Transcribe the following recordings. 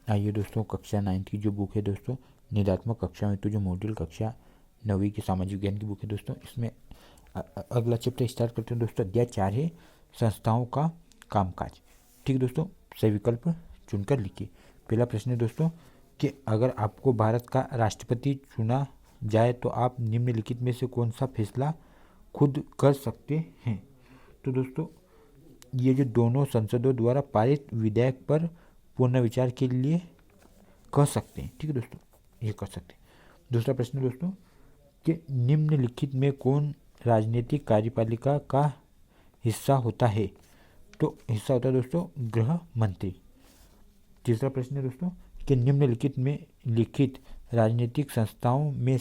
आइए दोस्तों, कक्षा 9 की जो बुक है दोस्तों, निदात्मक कक्षा में तो जो मॉड्यूल कक्षा 9वीं की सामाजिक विज्ञान की बुक है दोस्तों, इसमें अगला चैप्टर स्टार्ट करते हैं दोस्तों। अध्याय 4 है संस्थाओं का कामकाज। ठीक है दोस्तों, सही विकल्प चुनकर लिखिए। पहला प्रश्न है दोस्तों कि अगर आपको भारत का राष्ट्रपति चुना जाए तो आप निम्नलिखित में से कौन सा फैसला खुद कर सकते हैं। तो दोस्तों, ये जो दोनों संसदों द्वारा पारित विधेयक पर पुनर्विचार के लिए कह सकते हैं। ठीक है दोस्तों, ये कर सकते हैं। दूसरा प्रश्न दोस्तों कि निम्नलिखित में कौन राजनीतिक कार्यपालिका का हिस्सा होता है। तो हिस्सा होता है दोस्तों गृह मंत्री। तीसरा प्रश्न है दोस्तों कि निम्नलिखित में लिखित राजनीतिक संस्थाओं में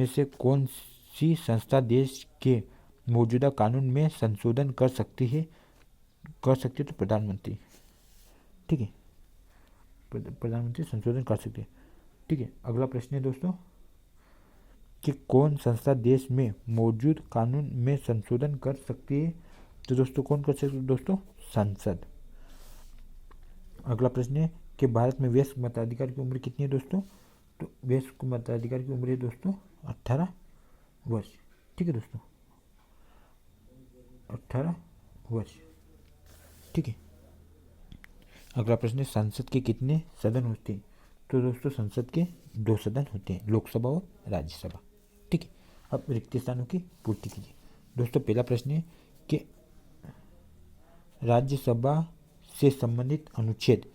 से कौन सी संस्था देश के मौजूदा कानून में संशोधन कर सकती है। तो प्रधानमंत्री। ठीक है, प्रधानमंत्री संशोधन कर सकते हैं। ठीक है, अगला प्रश्न है दोस्तों कि कौन संस्था देश में मौजूद कानून में संशोधन कर सकती है। तो दोस्तों कौन कर सकते हैं दोस्तों, संसद। अगला प्रश्न है कि भारत में वयस्क मताधिकार की उम्र कितनी है दोस्तों। तो वयस्क मताधिकार की उम्र है दोस्तों 18 वर्ष। ठीक है दोस्तों, 18 वर्ष। ठीक है, अगला प्रश्न है संसद के कितने सदन होते हैं। तो दोस्तों संसद के 2 सदन होते हैं, लोकसभा और राज्यसभा। ठीक है, अब रिक्त स्थानों की पूर्ति कीजिए। दोस्तों पहला प्रश्न है कि राज्यसभा से संबंधित अनुच्छेद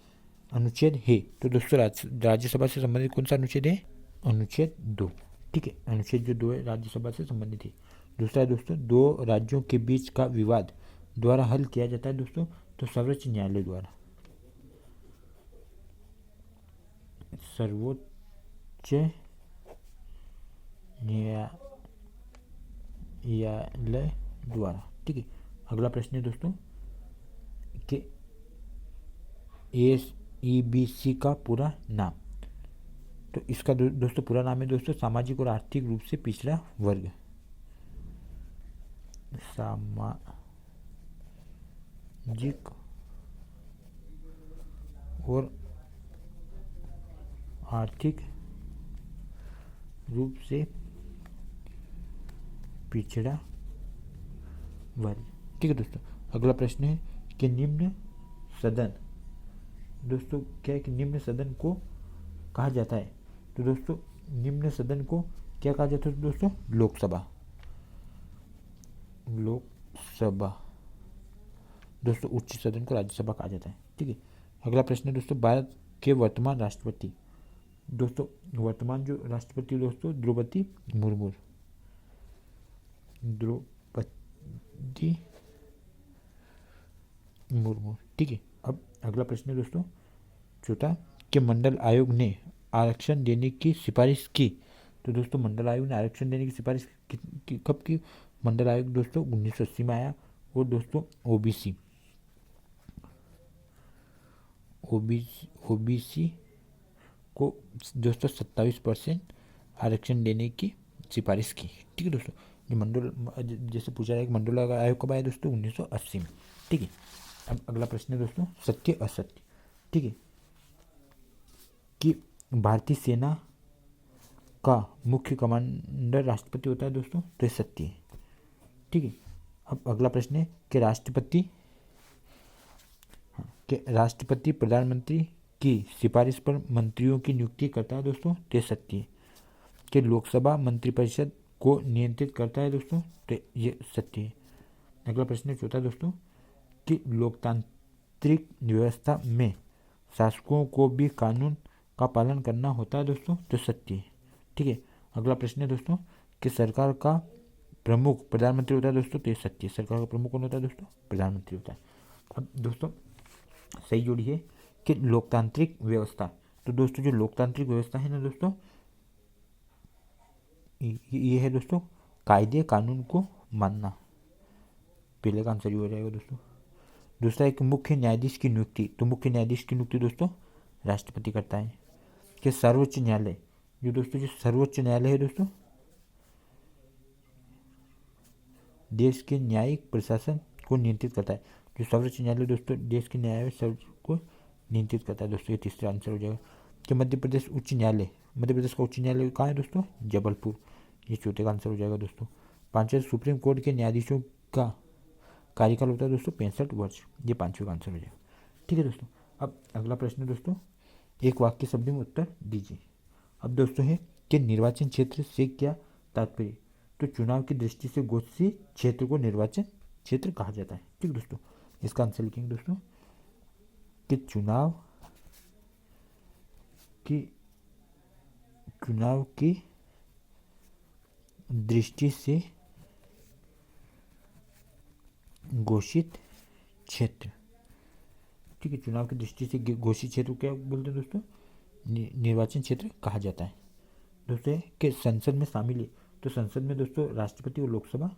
है। तो दोस्तों राज्यसभा से संबंधित कौन सा अनुच्छेद है, अनुच्छेद 2। ठीक है, अनुच्छेद जो 2 है राज्यसभा से संबंधित है। दूसरा है दोस्तों, 2 राज्यों के बीच का विवाद द्वारा हल किया जाता है दोस्तों, तो सर्वोच्च न्यायालय द्वारा। सर्वोच्च न्यायालय द्वारा। ठीक है, अगला प्रश्न है दोस्तों कि SEBC का पूरा नाम। तो इसका दोस्तों पूरा नाम है दोस्तों सामाजिक और आर्थिक रूप से पिछड़ा वर्ग। सामाजिक और आर्थिक रूप से पिछड़ा वर्ग। ठीक है दोस्तों, अगला प्रश्न है कि निम्न सदन। दोस्तों क्या है कि निम्न सदन को कहा जाता है। तो दोस्तों निम्न सदन को क्या कहा जाता है दोस्तों, लोकसभा। दोस्तों उच्च सदन को राज्यसभा कहा जाता है। ठीक है, अगला प्रश्न है दोस्तों भारत के वर्तमान राष्ट्रपति। दोस्तों वर्तमान जो राष्ट्रपति दोस्तों द्रौपदी मुर्मू। ठीक है, अब अगला प्रश्न है दोस्तों चौथा कि मंडल आयोग ने आरक्षण देने की सिफारिश की। तो दोस्तों मंडल आयोग ने आरक्षण देने की सिफारिश कब की। मंडल आयोग दोस्तों 1980 में आया। और दोस्तों ओबीसी को दोस्तों 27% आरक्षण देने की सिफारिश की। ठीक है दोस्तों, ये मंडल जैसे पूछा जाए कि मंडल आयोग कब आया दोस्तों 1980 में। ठीक है, अब अगला प्रश्न है दोस्तों सत्य असत्य। ठीक है, कि भारतीय सेना का मुख्य कमांडर राष्ट्रपति होता है दोस्तों, तो ये सत्य है। ठीक है, अब अगला प्रश्न है कि राष्ट्रपति प्रधानमंत्री की सिफारिश पर मंत्रियों की नियुक्ति करता है दोस्तों, तो ये सत्य है। कि लोकसभा मंत्रिपरिषद को नियंत्रित करता है दोस्तों, तो ये सत्य है। अगला प्रश्न है चौथा दोस्तों कि लोकतांत्रिक व्यवस्था में शासकों को भी कानून का पालन करना होता है दोस्तों, तो सत्य है। ठीक है, अगला प्रश्न है दोस्तों कि सरकार का प्रमुख प्रधानमंत्री होता है दोस्तों, तो ये सत्य है। सरकार का प्रमुख कौन होता है दोस्तों, प्रधानमंत्री होता है। अब दोस्तों सही जोड़ी है कि लोकतांत्रिक व्यवस्था। तो दोस्तों जो लोकतांत्रिक व्यवस्था है ना दोस्तों, ये है दोस्तों कायदे कानून को मानना। पहले का आंसर ये हो जाएगा दोस्तों। दूसरा एक मुख्य न्यायाधीश की नियुक्ति। तो मुख्य न्यायाधीश की नियुक्ति दोस्तों राष्ट्रपति करता है। कि सर्वोच्च न्यायालय, जो दोस्तों जो सर्वोच्च न्यायालय है दोस्तों देश के न्यायिक प्रशासन को नियंत्रित करता है। जो सर्वोच्च न्यायालय दोस्तों देश के न्यायिक को नियंत्रित करता है दोस्तों, ये तीसरा आंसर हो जाएगा। कि मध्य प्रदेश उच्च न्यायालय, मध्य प्रदेश का उच्च न्यायालय कहाँ है दोस्तों? जबलपुर, ये चौथे का आंसर हो जाएगा दोस्तों। पांचवा, सुप्रीम कोर्ट के न्यायाधीशों का कार्यकाल होता है दोस्तों 65 वर्ष, ये पांचवें का आंसर हो जाएगा। ठीक है दोस्तों, अब अगला प्रश्न दोस्तों, एक वाक्य शब्द में उत्तर दीजिए। अब दोस्तों है कि निर्वाचन क्षेत्र से क्या तात्पर्य? तो चुनाव की दृष्टि से घोषित क्षेत्र को निर्वाचन क्षेत्र कहा जाता है। ठीक दोस्तों, इसका आंसर लिखेंगे दोस्तों कि चुनाव की दृष्टि से घोषित क्षेत्र। ठीक है, चुनाव की दृष्टि से घोषित क्षेत्र क्या बोलते हैं दोस्तों? निर्वाचन क्षेत्र कहा जाता है। दोस्तों कि संसद में शामिल है, तो संसद में दोस्तों राष्ट्रपति और लोकसभा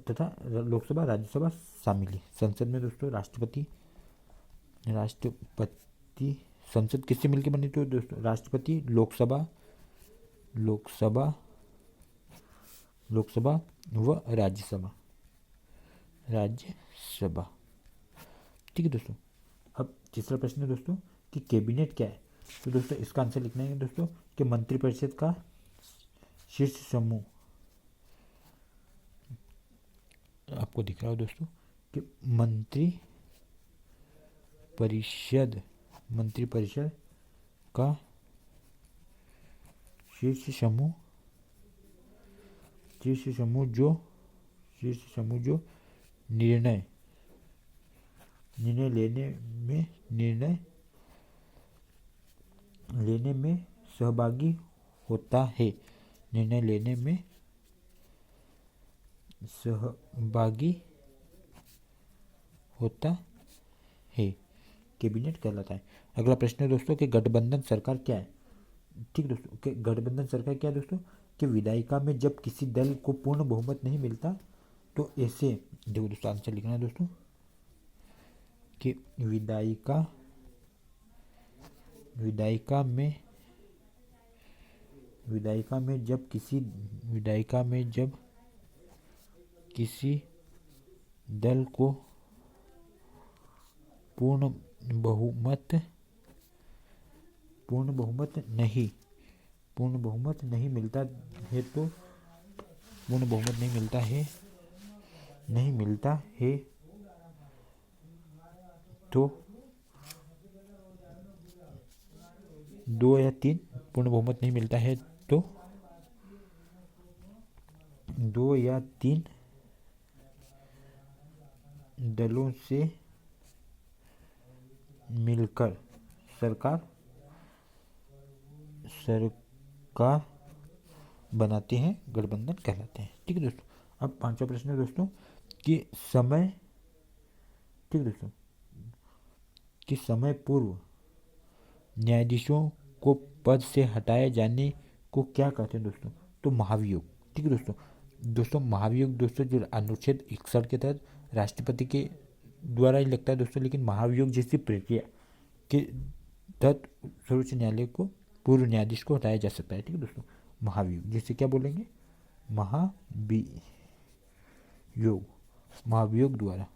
तथा लोकसभा राज्यसभा शामिल है। संसद में दोस्तों राष्ट्रपति संसद किससे मिलकर बनी? तो दोस्तों राष्ट्रपति, लोकसभा व राज्यसभा। ठीक है दोस्तों, अब तीसरा प्रश्न है दोस्तों कि कैबिनेट क्या है? तो दोस्तों इसका आंसर लिखना है दोस्तों कि मंत्रिपरिषद का शीर्ष समूह। आपको दिख रहा हो दोस्तों कि मंत्रिपरिषद का शीर्ष समूह जो निर्णय लेने में सहभागी होता है। निर्णय लेने में सहभागी होता है, कैबिनेट कहलाता है। अगला प्रश्न है दोस्तों कि गठबंधन सरकार क्या है? ठीक दोस्तों, कि गठबंधन सरकार क्या है दोस्तों? कि विधायिका में जब किसी दल को पूर्ण बहुमत नहीं मिलता तो ऐसे, देखो दोस्तों आंसर लिखना है दोस्तों कि विधायिका में जब किसी दल को पूर्ण बहुमत नहीं मिलता है तो 2 या 3 पूर्ण बहुमत नहीं मिलता है तो 2 या 3 दलों से मिलकर सरकार बनाते हैं, गठबंधन कहलाते हैं। ठीक है दोस्तों, अब पांचवा प्रश्न है दोस्तों कि समय पूर्व न्यायाधीशों को पद से हटाए जाने को क्या कहते हैं दोस्तों? तो महाभियोग। ठीक है दोस्तों महाभियोग दोस्तों जो अनुच्छेद 61 के तहत राष्ट्रपति के द्वारा ही लगता है दोस्तों, लेकिन महाभियोग जैसी प्रक्रिया के तहत सर्वोच्च न्यायालय को पूर्व न्यायाधीश को हटाया जा सकता है। ठीक है दोस्तों, महाभियोग जिसे क्या बोलेंगे? महाभियोग द्वारा।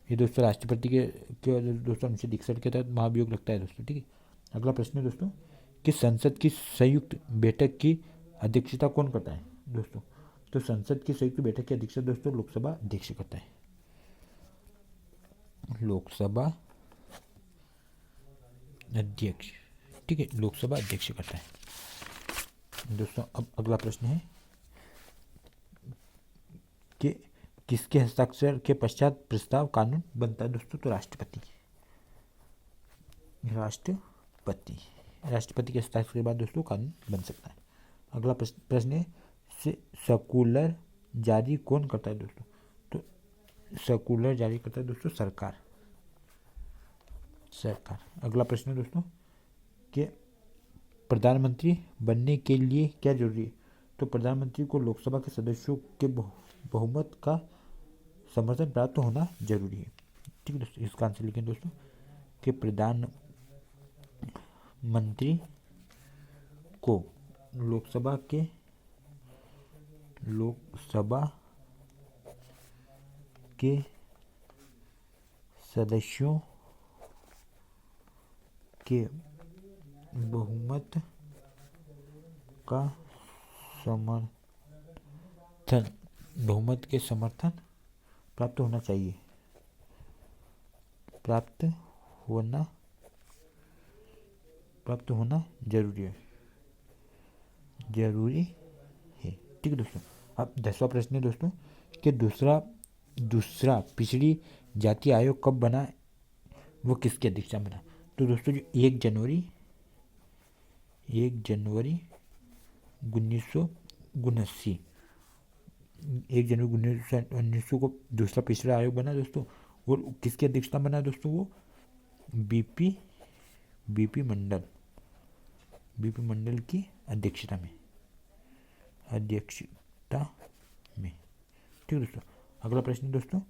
ये दोस्तों राष्ट्रपति के दोस्तों अनुच्छेद 61 के तहत महाभियोग लगता है दोस्तों। ठीक है, अगला प्रश्न है दोस्तों कि संसद की संयुक्त बैठक की अध्यक्षता कौन करता है दोस्तों? तो संसद की संयुक्त बैठक की अध्यक्षता दोस्तों लोकसभा अध्यक्ष करता है। लोकसभा अध्यक्ष करता है दोस्तों। अब अगला प्रश्न है कि किसके हस्ताक्षर के पश्चात प्रस्ताव कानून बनता है दोस्तों? तो राष्ट्रपति के हस्ताक्षर के बाद दोस्तों कानून बन सकता है। अगला प्रश्न है सर्कुलर जारी कौन करता है दोस्तों? तो सर्कुलर जारी करता है दोस्तों सरकार। अगला प्रश्न है दोस्तों कि प्रधानमंत्री बनने के लिए क्या जरूरी है? तो प्रधानमंत्री को लोकसभा के सदस्यों के बहुमत का समर्थन प्राप्त होना जरूरी है। ठीक है दोस्तों, इसका आंसर लिखें दोस्तों कि प्रधानमंत्री को लोकसभा के सदस्यों के बहुमत का समर्थन बहुमत के समर्थन प्राप्त होना चाहिए, प्राप्त होना जरूरी है, ठीक है दोस्तों। अब 10वां प्रश्न है दोस्तों कि दूसरा पिछड़ी जाति आयोग कब बना, वो किसकी अध्यक्षता में बना। तो दोस्तों जो 1 जनवरी 1979 1 जनवरी 1979 को दूसरा पिछड़ा आयोग बना दोस्तों। और किसकी अध्यक्षता में बना दोस्तों, वो बीपी मंडल की अध्यक्षता में ठीक है दोस्तों। अगला प्रश्न दोस्तों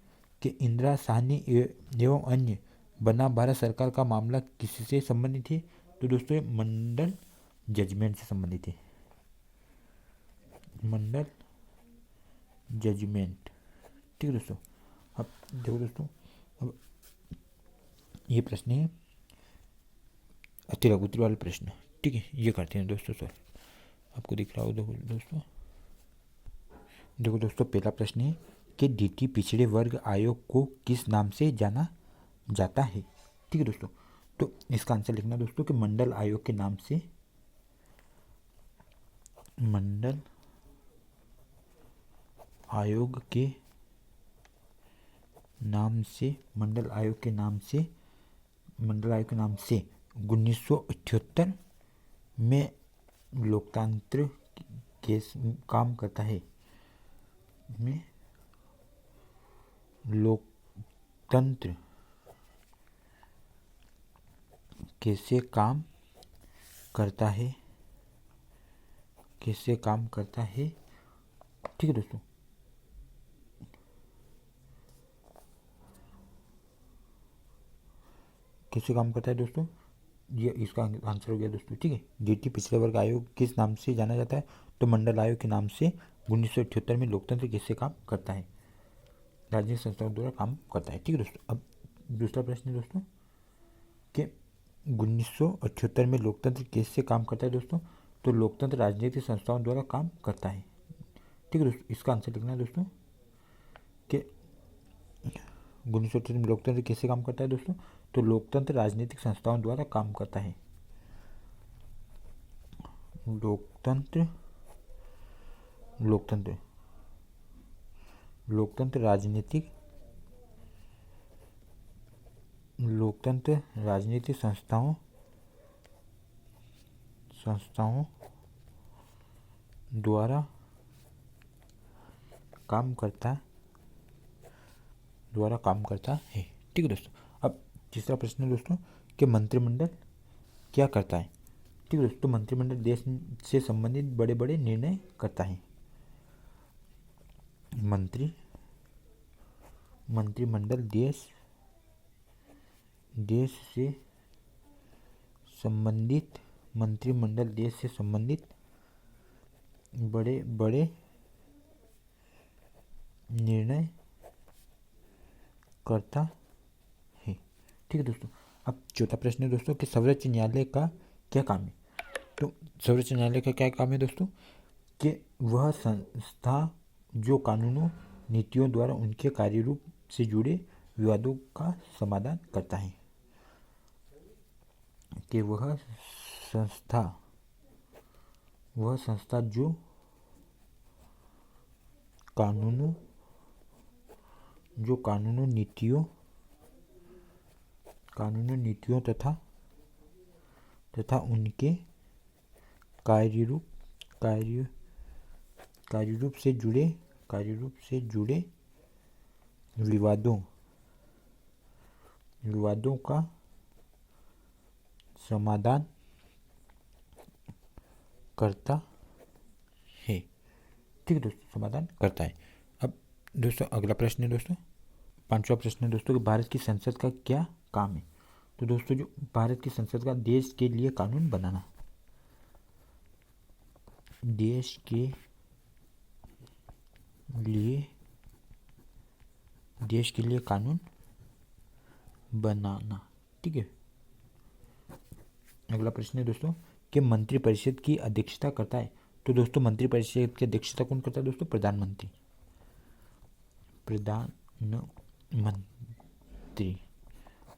कि इंदिरा साहनी एवं अन्य बनाम भारत सरकार का मामला किससे संबंधित है। तो दोस्तों ये मंडल जजमेंट से संबंधित है, मंडल जजमेंट, ठीक है दोस्तों। अब देखो दोस्तों, अब ये प्रश्न है अति लघुत्तर वाले प्रश्न, ठीक है, ये करते हैं दोस्तों। सर आपको दिख रहा हो देखो दोस्तों पहला प्रश्न है कि डीटी पिछड़े वर्ग आयोग को किस नाम से जाना जाता है, ठीक है दोस्तों। तो इसका आंसर लिखना दोस्तों कि मंडल आयोग के नाम से, मंडल आयोग के नाम से 1978 में लोकतंत्र केस काम करता है, लोकतंत्र कैसे काम करता है, ठीक है दोस्तों। कैसे काम करता है दोस्तों, ये इसका आंसर हो गया दोस्तों, ठीक है। डीटी पिछड़े वर्ग आयोग किस नाम से जाना जाता है, तो मंडल आयोग के नाम से 1978 में लोकतंत्र कैसे काम करता है, राजनीतिक संस्थाओं द्वारा काम करता है, ठीक है दोस्तों। अब दूसरा प्रश्न है दोस्तों कि 1978 में लोकतंत्र कैसे काम करता है दोस्तों। तो लोकतंत्र राजनीतिक संस्थाओं द्वारा काम करता है, ठीक है दोस्तों। इसका आंसर लिखना है दोस्तों कि 1978 में लोकतंत्र कैसे काम करता है दोस्तों। तो लोकतंत्र राजनीतिक संस्थाओं द्वारा काम करता है, लोकतंत्र राजनीतिक संस्थाओं द्वारा काम करता है, ठीक है दोस्तों। अब तीसरा प्रश्न है दोस्तों कि मंत्रिमंडल क्या करता है, ठीक है दोस्तों। मंत्रिमंडल देश से संबंधित बड़े बड़े निर्णय करता है, मंत्रिमंडल देश से संबंधित बड़े बड़े निर्णय करता है, ठीक है दोस्तों। अब चौथा प्रश्न है दोस्तों कि सर्वोच्च न्यायालय का क्या काम है। तो सर्वोच्च न्यायालय का क्या काम है दोस्तों कि वह संस्था जो कानूनों नीतियों द्वारा उनके कार्यरूप से जुड़े विवादों का समाधान करता है, कि वह संस्था जो कानूनों नीतियों तथा उनके कार्यरूप से जुड़े विवादों का समाधान करता है, ठीक है दोस्तों, समाधान करता है। अब दोस्तों अगला प्रश्न है दोस्तों, पांचवा प्रश्न है दोस्तों कि भारत की संसद का क्या काम है। तो दोस्तों जो भारत की संसद का देश के लिए कानून बनाना, देश के लिए कानून बनाना, ठीक है। अगला प्रश्न है दोस्तों कि मंत्रिपरिषद की अध्यक्षता करता है। तो दोस्तों मंत्रिपरिषद की अध्यक्षता कौन करता है दोस्तों? प्रधानमंत्री।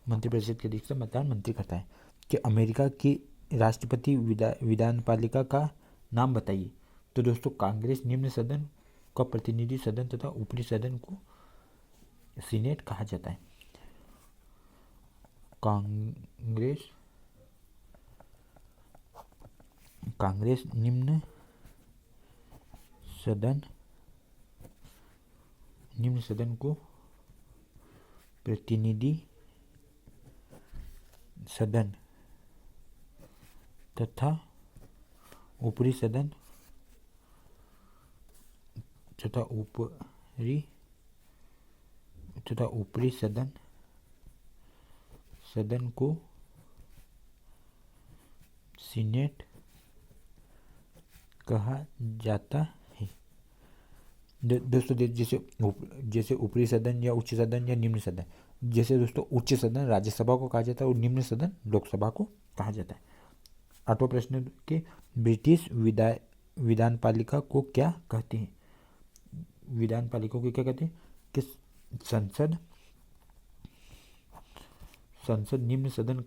मंत्रिपरिषद की अध्यक्षता प्रधानमंत्री करता है। कि अमेरिका की राष्ट्रपति विधान पालिका का नाम बताइए। तो दोस्तों कांग्रेस निम्न सदन का प्रतिनिधि सदन तथा ऊपरी सदन को सीनेट कहा जाता है। कांग्रेस निम्न सदन को प्रतिनिधि सदन तथा ऊपरी सदन सदन को सीनेट कहा जाता है। दोस्तों जैसे ऊपरी सदन या उच्च सदन या निम्न सदन, जैसे दोस्तों उच्च सदन राज्यसभा को कहा जाता है और निम्न सदन लोकसभा को कहा जाता है। 8वां प्रश्न के ब्रिटिश विधान पालिका को क्या कहते हैं? विधान पालिका को क्या कहते हैं? कि संसद निम्न सदन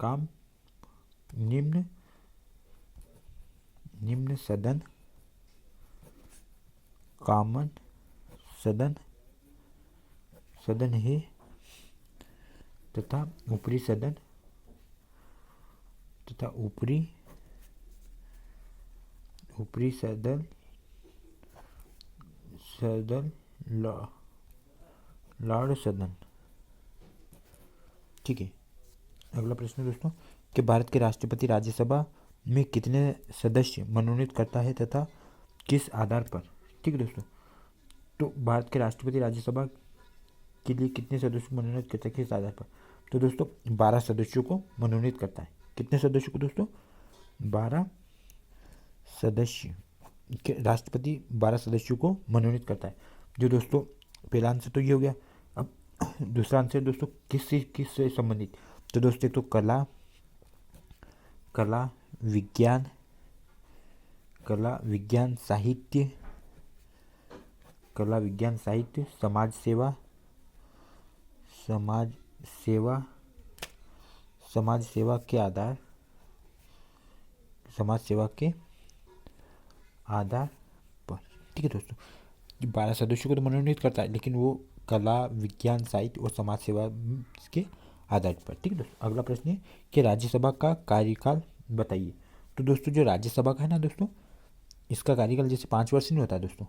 कॉमन सदन है तथा ऊपरी सदन लॉर्ड सदन। ठीक है। अगला प्रश्न दोस्तों कि भारत के राष्ट्रपति राज्यसभा में कितने सदस्य मनोनीत करता है तथा किस आधार पर? ठीक है दोस्तों, तो भारत के राष्ट्रपति राज्यसभा के लिए कितने सदस्यों को मनोनीत करता है, किस आधार पर? तो दोस्तों 12 सदस्यों को मनोनीत करता है। कितने सदस्यों को दोस्तों? 12 सदस्य के राष्ट्रपति 12 सदस्यों को मनोनीत करता है। जो दोस्तों पहला आंसर तो ये हो गया। अब दूसरा आंसर दोस्तों किससे संबंधित? तो दोस्तों एक तो कला विज्ञान साहित्य, समाज सेवा के आधार पर। ठीक है दोस्तों, 12 सदस्यों को तो मनोनीत करता है, लेकिन वो कला विज्ञान साहित्य और समाज सेवा के आधार पर। ठीक है दोस्तों, अगला प्रश्न है कि राज्यसभा का कार्यकाल बताइए। तो दोस्तों जो राज्यसभा का है ना दोस्तों, इसका कार्यकाल जैसे 5 वर्ष नहीं होता है दोस्तों।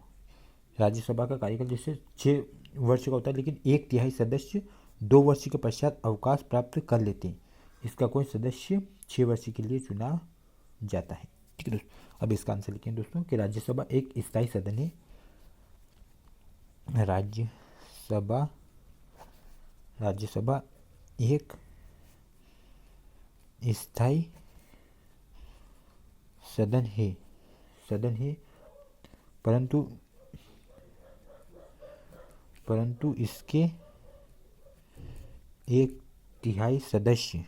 राज्यसभा का कार्यकाल जैसे 6 वर्ष का होता है, लेकिन 1/3 सदस्य 2 वर्ष के पश्चात अवकाश प्राप्त कर लेते हैं। इसका कोई सदस्य 6 वर्ष के लिए चुना जाता है। ठीक है दोस्तों, अब इसका आंसर लिखें दोस्तों कि राज्यसभा एक स्थायी सदन है। राज्यसभा एक स्थायी सदन है, परंतु इसके 1/3 सदस्य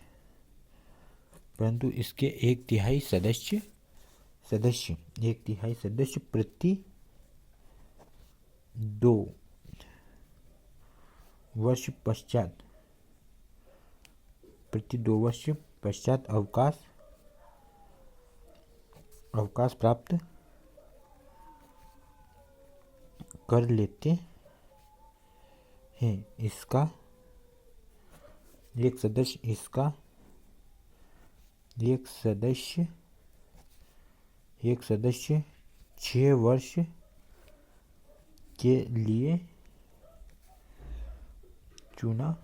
प्रति 2 वर्ष पश्चात अवकाश प्राप्त कर लेते हैं। इसका एक सदस्य 6 वर्ष के लिए चुना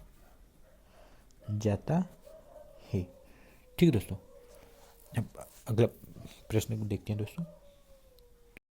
जाता है। ठीक है दोस्तों, अब अगला प्रश्न को देखते हैं दोस्तों